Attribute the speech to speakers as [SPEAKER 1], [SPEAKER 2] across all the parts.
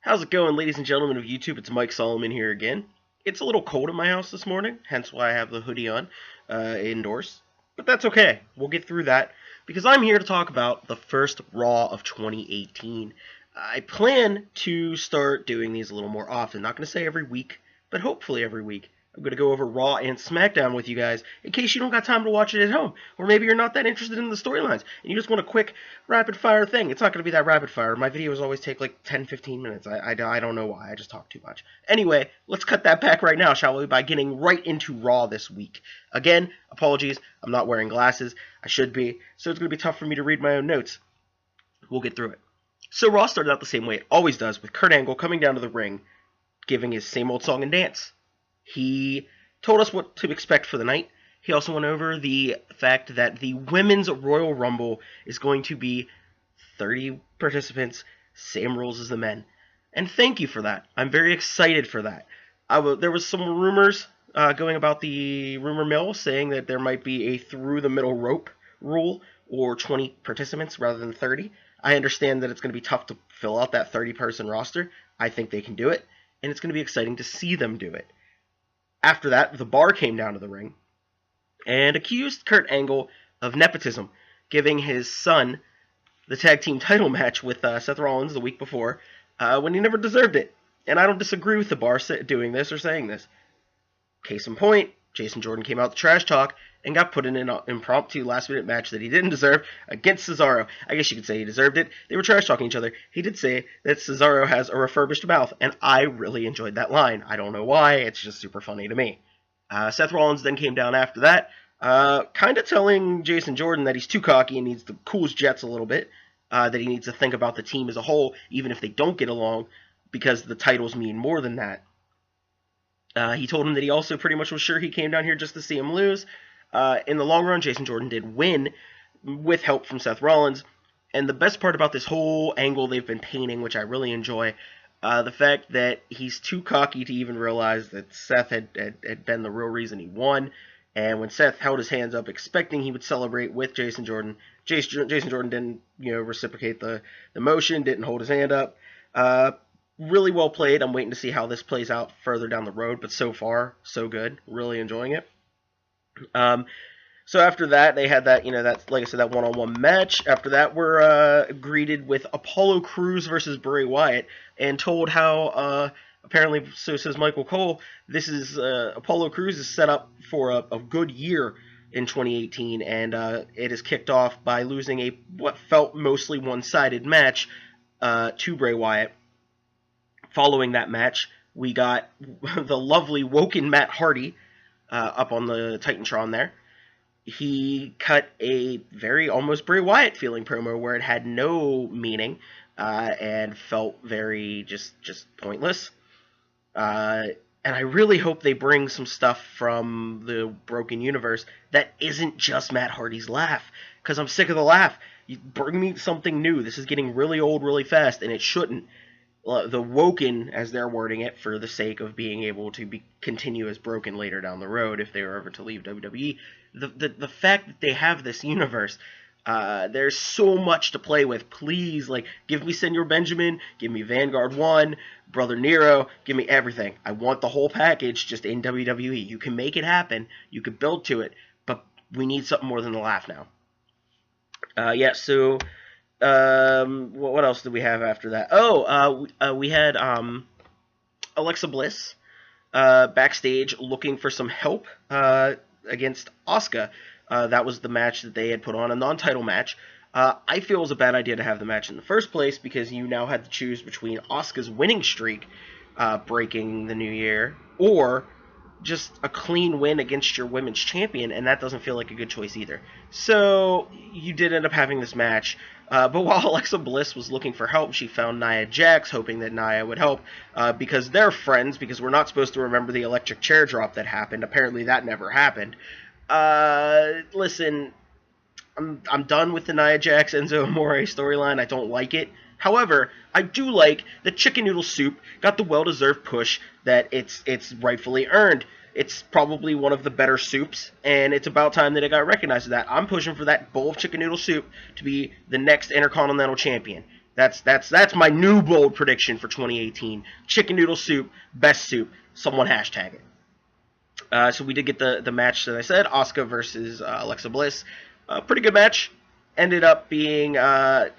[SPEAKER 1] How's it going, ladies and gentlemen of YouTube? It's Mike Solomon here again. It's a little cold in my house this morning, hence why I have the hoodie on indoors. But that's okay. We'll get through that because I'm here to talk about the first Raw of 2018. I plan to start doing these a little more often. Not going to say every week, but hopefully every week. I'm going to go over Raw and SmackDown with you guys in case you don't got time to watch it at home. Or maybe you're not that interested in the storylines and you just want a quick rapid fire thing. It's not going to be that rapid fire. My videos always take like 10-15 minutes. I don't know why. I just talk too much. Anyway, let's cut that back right now, shall we, by getting right into Raw this week. Again, apologies. I'm not wearing glasses. I should be. So it's going to be tough for me to read my own notes. We'll get through it. So Raw started out the same way it always does, with Kurt Angle coming down to the ring, giving his same old song and dance. He told us what to expect for the night. He also went over the fact that the Women's Royal Rumble is going to be 30 participants, same rules as the men. And thank you for that. I'm very excited for that. There was some rumors going about the rumor mill saying that there might be a through-the-middle rope rule, or 20 participants rather than 30. I understand that it's going to be tough to fill out that 30-person roster. I think they can do it, and it's going to be exciting to see them do it. After that, the Bar came down to the ring and accused Kurt Angle of nepotism, giving his son the tag team title match with Seth Rollins the week before when he never deserved it. And I don't disagree with the Bar doing this or saying this. Case in point, Jason Jordan came out to trash talk and got put in an impromptu last-minute match that he didn't deserve against Cesaro. I guess you could say he deserved it. They were trash-talking each other. He did say that Cesaro has a refurbished mouth, and I really enjoyed that line. I don't know why. It's just super funny to me. Seth Rollins then came down after that, kind of telling Jason Jordan that he's too cocky and needs to cool his jets a little bit, that he needs to think about the team as a whole, even if they don't get along, because the titles mean more than that. He told him that he also pretty much was sure he came down here just to see him lose. In the long run, Jason Jordan did win with help from Seth Rollins. And the best part about this whole angle they've been painting, which I really enjoy, the fact that he's too cocky to even realize that Seth had been the real reason he won. And when Seth held his hands up expecting he would celebrate with Jason Jordan, Jason Jordan didn't reciprocate the motion, didn't hold his hand up. Really well played. I'm waiting to see how this plays out further down the road, but so far, so good. Really enjoying it. So after that, they had that, that's, like I said, that one-on-one match. After that, we're greeted with Apollo Crews versus Bray Wyatt, and told how, apparently, so says Michael Cole, this is, Apollo Crews is set up for a good year in 2018, and it is kicked off by losing what felt mostly one-sided match to Bray Wyatt. Following that match, we got the lovely Woken Matt Hardy up on the Titantron there. He cut a very almost Bray Wyatt feeling promo where it had no meaning and felt very just pointless. And I really hope they bring some stuff from the Broken Universe that isn't just Matt Hardy's laugh, because I'm sick of the laugh. You bring me something new. This is getting really old really fast, and it shouldn't. The Woken, as they're wording it, for the sake of being able to continue as Broken later down the road if they were ever to leave WWE. The fact that they have this universe, there's so much to play with. Please, give me Senor Benjamin, give me Vanguard 1, Brother Nero, give me everything. I want the whole package just in WWE. You can make it happen, you can build to it, but we need something more than the laugh now. So... what else did we have after that? We had Alexa Bliss backstage looking for some help against Asuka. That was the match that they had put on, a non-title match. I feel it was a bad idea to have the match in the first place, because you now had to choose between Asuka's winning streak breaking the new year, or just a clean win against your women's champion, and that doesn't feel like a good choice either. So you did end up having this match, but while Alexa Bliss was looking for help, she found Nia Jax, hoping that Nia would help, because they're friends, because we're not supposed to remember the electric chair drop that happened. Apparently that never happened. Listen, I'm done with the Nia Jax Enzo Amore storyline. I don't like it. However, I do like that Chicken Noodle Soup got the well-deserved push that it's rightfully earned. It's probably one of the better soups, and it's about time that it got recognized for that. I'm pushing for that bowl of Chicken Noodle Soup to be the next Intercontinental Champion. That's my new bold prediction for 2018. Chicken noodle soup, best soup. Someone hashtag it. So we did get the match that I said, Asuka versus Alexa Bliss. Pretty good match. Ended up being a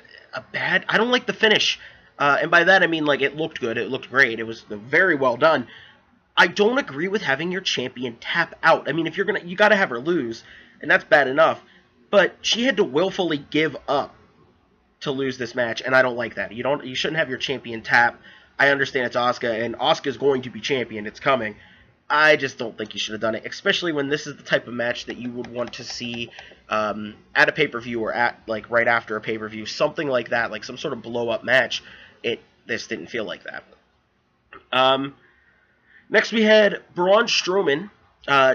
[SPEAKER 1] bad. I don't like the finish, and by that I mean like it looked good. It looked great. It was very well done. I don't agree with having your champion tap out. I mean, if you got to have her lose, and that's bad enough. But she had to willfully give up to lose this match, and I don't like that. You shouldn't have your champion tap. I understand it's Asuka, and Asuka's going to be champion. It's coming. I just don't think you should have done it, especially when this is the type of match that you would want to see at a pay-per-view or at like right after a pay-per-view, something like that, like some sort of blow-up match. This didn't feel like that. Next we had Braun Strowman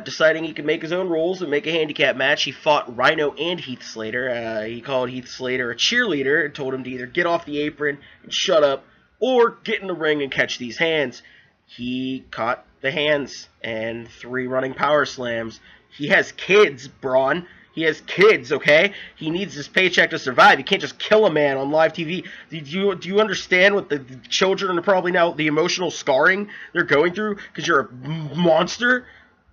[SPEAKER 1] deciding he could make his own rules and make a handicap match. He fought Rhino and Heath Slater. He called Heath Slater a cheerleader and told him to either get off the apron and shut up or get in the ring and catch these hands. He caught the hands and 3 running power slams. He has kids, Braun. He has kids, okay? He needs his paycheck to survive. You can't just kill a man on live TV. Do you understand what the children are probably now, the emotional scarring they're going through because you're a monster?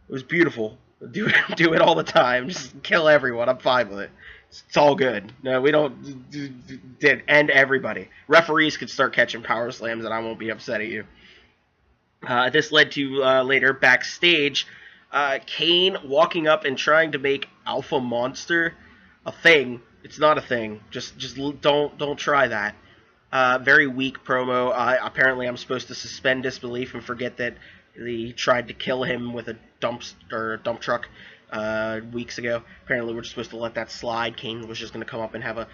[SPEAKER 1] It was beautiful. Do it all the time. Just kill everyone. I'm fine with it. It's all good. No, we don't end everybody. Referees could start catching power slams and I won't be upset at you. This led to later backstage Kane walking up and trying to make Alpha Monster a thing. It's not a thing. Just don't try that. Very weak promo. Apparently I'm supposed to suspend disbelief and forget that he tried to kill him with a dump truck weeks ago. Apparently we're just supposed to let that slide. Kane was just going to come up and have a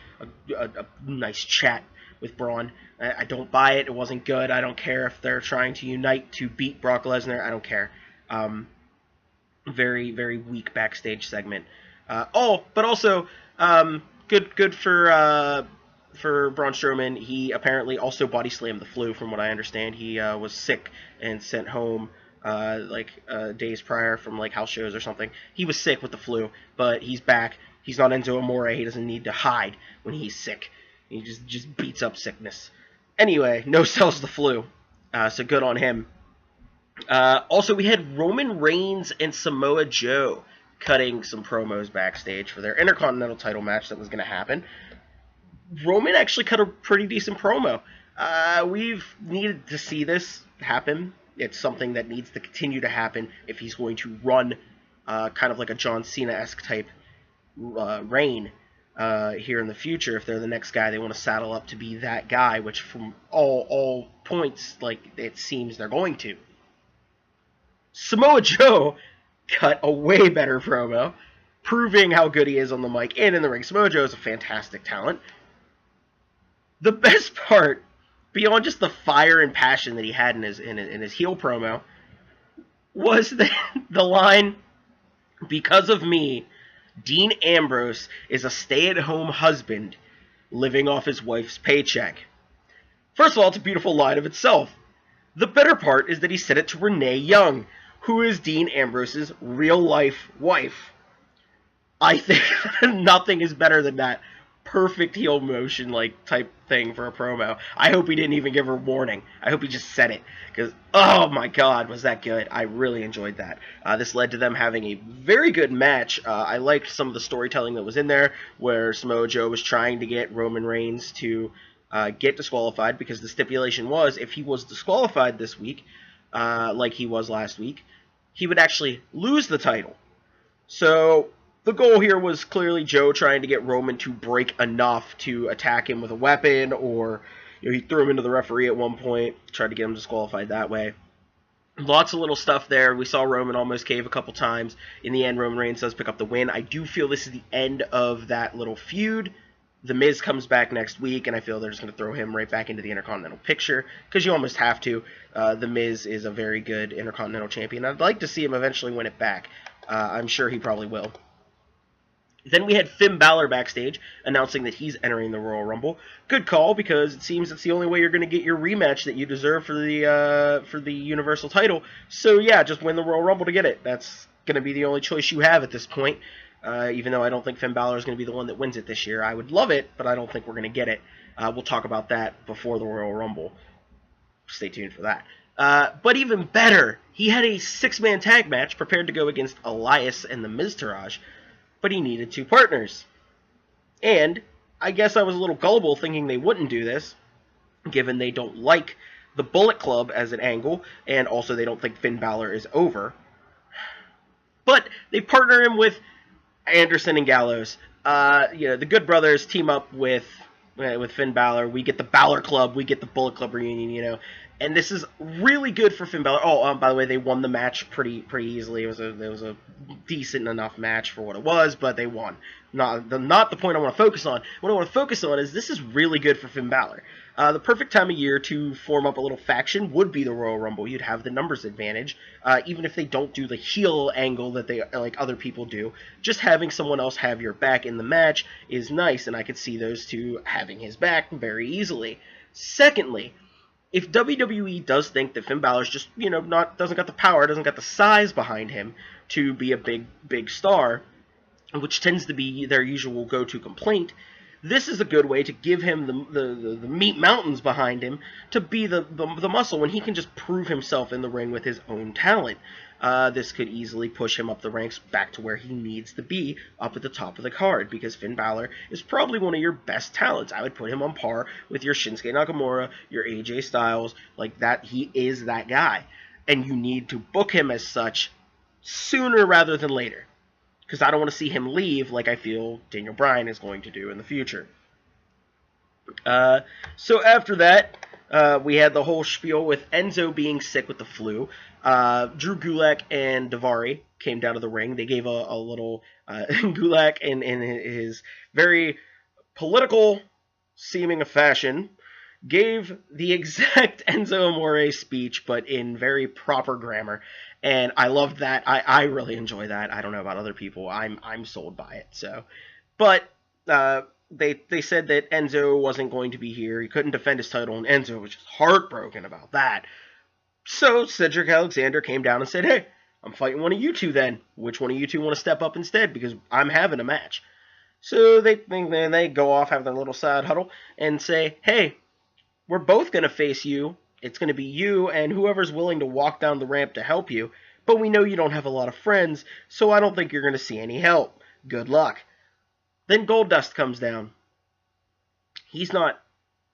[SPEAKER 1] nice chat with Braun. I don't buy it. It wasn't good. I don't care if they're trying to unite to beat Brock Lesnar. I don't care. Very, very weak backstage segment. But also good for Braun Strowman. He apparently also body slammed the flu, from what I understand. He was sick and sent home days prior from like house shows or something. He was sick with the flu, but he's back. He's not Enzo Amore. He doesn't need to hide when he's sick. He just beats up sickness. Anyway, no sells the flu, so good on him. Also, we had Roman Reigns and Samoa Joe cutting some promos backstage for their Intercontinental title match that was going to happen. Roman actually cut a pretty decent promo. We've needed to see this happen. It's something that needs to continue to happen if he's going to run kind of like a John Cena-esque type reign here in the future. If they're the next guy they want to saddle up to be that guy, which from all points, like it seems they're going to. Samoa Joe cut a way better promo, proving how good he is on the mic and in the ring. Samoa Joe is a fantastic talent. The best part, beyond just the fire and passion that he had in his heel promo, was the line, "Because of me, Dean Ambrose is a stay-at-home husband living off his wife's paycheck." First of all, it's a beautiful line of itself. The better part is that he said it to Renee Young, who is Dean Ambrose's real-life wife. I think nothing is better than that perfect heel motion like type thing for a promo. I hope he didn't even give her warning. I hope he just said it, because oh my god, was that good. I really enjoyed that. This led to them having a very good match. I liked some of the storytelling that was in there, where Samoa Joe was trying to get Roman Reigns to get disqualified, because the stipulation was if he was disqualified this week, like he was last week, he would actually lose the title. So the goal here was clearly Joe trying to get Roman to break enough to attack him with a weapon, or he threw him into the referee at one point, tried to get him disqualified that way. Lots of little stuff there. We saw Roman almost cave a couple times. In the end, Roman Reigns does pick up the win. I do feel this is the end of that little feud. The Miz comes back next week, and I feel they're just going to throw him right back into the Intercontinental picture, because you almost have to. The Miz is a very good Intercontinental champion. I'd like to see him eventually win it back. I'm sure he probably will. Then we had Finn Balor backstage announcing that he's entering the Royal Rumble. Good call, because it seems it's the only way you're going to get your rematch that you deserve for the Universal title. So yeah, just win the Royal Rumble to get it. That's going to be the only choice you have at this point. Even though I don't think Finn Balor is going to be the one that wins it this year. I would love it, but I don't think we're going to get it. We'll talk about that before the Royal Rumble. Stay tuned for that. But even better, he had a 6-man tag match prepared to go against Elias and the Miztourage, but he needed 2 partners. And I guess I was a little gullible thinking they wouldn't do this, given they don't like the Bullet Club as an angle, and also they don't think Finn Balor is over. But they partner him with Anderson and Gallows. The Good Brothers team up with Finn Balor. We get the Balor Club. We get the Bullet Club reunion. And this is really good for Finn Balor. Oh, by the way, they won the match pretty easily. It was a decent enough match for what it was, but they won. Not the point I want to focus on. What I want to focus on is this is really good for Finn Balor. The perfect time of year to form up a little faction would be the Royal Rumble. You'd have the numbers advantage, even if they don't do the heel angle that they like other people do. Just having someone else have your back in the match is nice, and I could see those two having his back very easily. Secondly, if WWE does think that Finn Balor's just, doesn't got the power, doesn't got the size behind him to be a big star, which tends to be their usual go-to complaint, this is a good way to give him the meat mountains behind him to be the muscle when he can just prove himself in the ring with his own talent. This could easily push him up the ranks back to where he needs to be, up at the top of the card, because Finn Balor is probably one of your best talents. I would put him on par with your Shinsuke Nakamura, your AJ Styles, like that. He is that guy, and you need to book him as such sooner rather than later, because I don't want to see him leave like I feel Daniel Bryan is going to do in the future. So after that, we had the whole spiel with Enzo being sick with the flu. Drew Gulak and Daivari came down to the ring. They gave a little Gulak in his very political seeming fashion gave the exact Enzo Amore speech, but in very proper grammar. And I loved that. I really enjoy that. I don't know about other people. I'm sold by it. So, but they said that Enzo wasn't going to be here. He couldn't defend his title, and Enzo was just heartbroken about that. So Cedric Alexander came down and said, "Hey, I'm fighting one of you two then. Which one of you two want to step up instead? Because I'm having a match." So they go off, have their little side huddle, and say, "Hey, we're both going to face you. It's going to be you and whoever's willing to walk down the ramp to help you. But we know you don't have a lot of friends, so I don't think you're going to see any help. Good luck." Then Goldust comes down. He's not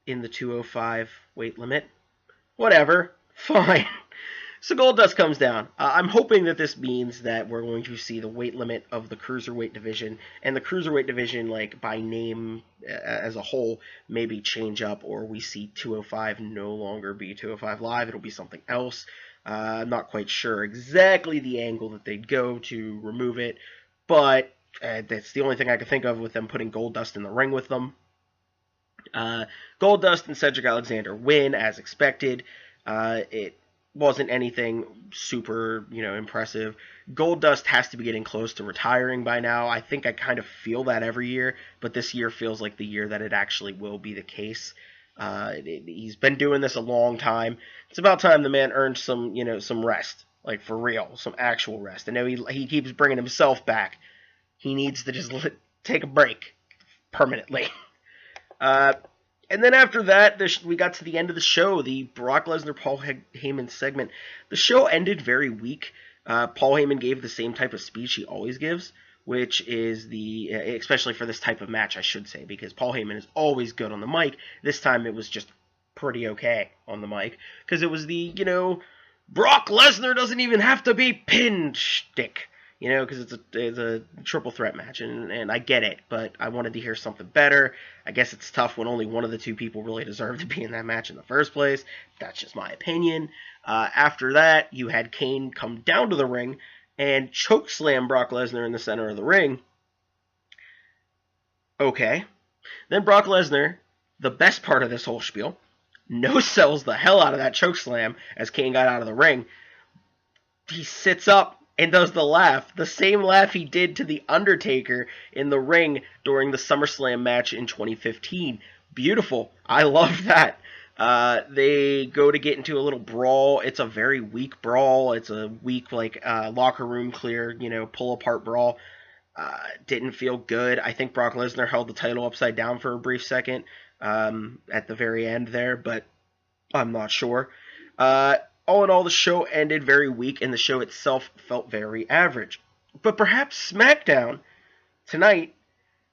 [SPEAKER 1] in the 205 weight limit. Whatever. Fine. So Goldust comes down. I'm hoping that this means that we're going to see the weight limit of the Cruiserweight division, and the Cruiserweight division, like, by name as a whole, maybe change up, or we see 205 no longer be 205 Live. It'll be something else. I'm not quite sure exactly the angle that they'd go to remove it, but that's the only thing I can think of with them putting Goldust in the ring with them. Goldust and Cedric Alexander win, as expected. It wasn't anything super, impressive. Goldust has to be getting close to retiring by now. I think I kind of feel that every year, but this year feels like the year that it actually will be the case. He's been doing this a long time. It's about time the man earned some, some rest, like for real, some actual rest. I know he keeps bringing himself back. He needs to just take a break permanently. And then after that, we got to the end of the show, the Brock Lesnar-Paul Heyman segment. The show ended very weak. Paul Heyman gave the same type of speech he always gives, which is especially for this type of match, I should say, because Paul Heyman is always good on the mic. This time it was just pretty okay on the mic, because it was the, Brock Lesnar doesn't even have to be pinned shtick. Because it's a triple threat match, and I get it, but I wanted to hear something better. I guess it's tough when only one of the two people really deserve to be in that match in the first place. That's just my opinion. After that, you had Kane come down to the ring and chokeslam Brock Lesnar in the center of the ring. Okay. Then Brock Lesnar, the best part of this whole spiel, no-sells the hell out of that chokeslam as Kane got out of the ring. He sits up and does the laugh, the same laugh he did to The Undertaker in the ring during the SummerSlam match in 2015. Beautiful. I love that. They go to get into a little brawl. It's a very weak brawl. It's a weak, locker room clear, pull-apart brawl. Didn't feel good. I think Brock Lesnar held the title upside down for a brief second. at the very end there, but I'm not sure. All in all, the show ended very weak, and the show itself felt very average. But perhaps SmackDown tonight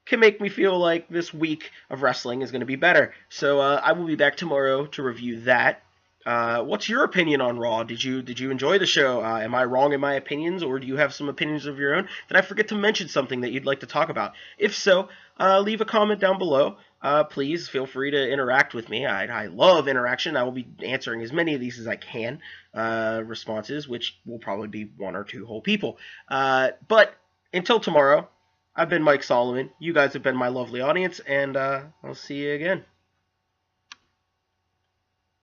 [SPEAKER 1] can make me feel like this week of wrestling is going to be better. So I will be back tomorrow to review that. What's your opinion on Raw? Did you enjoy the show? Am I wrong in my opinions, or do you have some opinions of your own? Did I forget to mention something that you'd like to talk about? If so, leave a comment down below. Please feel free to interact with me. I love interaction. I will be answering as many of these as I can, responses, which will probably be one or two whole people. But until tomorrow, I've been Mike Solomon. You guys have been my lovely audience, and I'll see you again.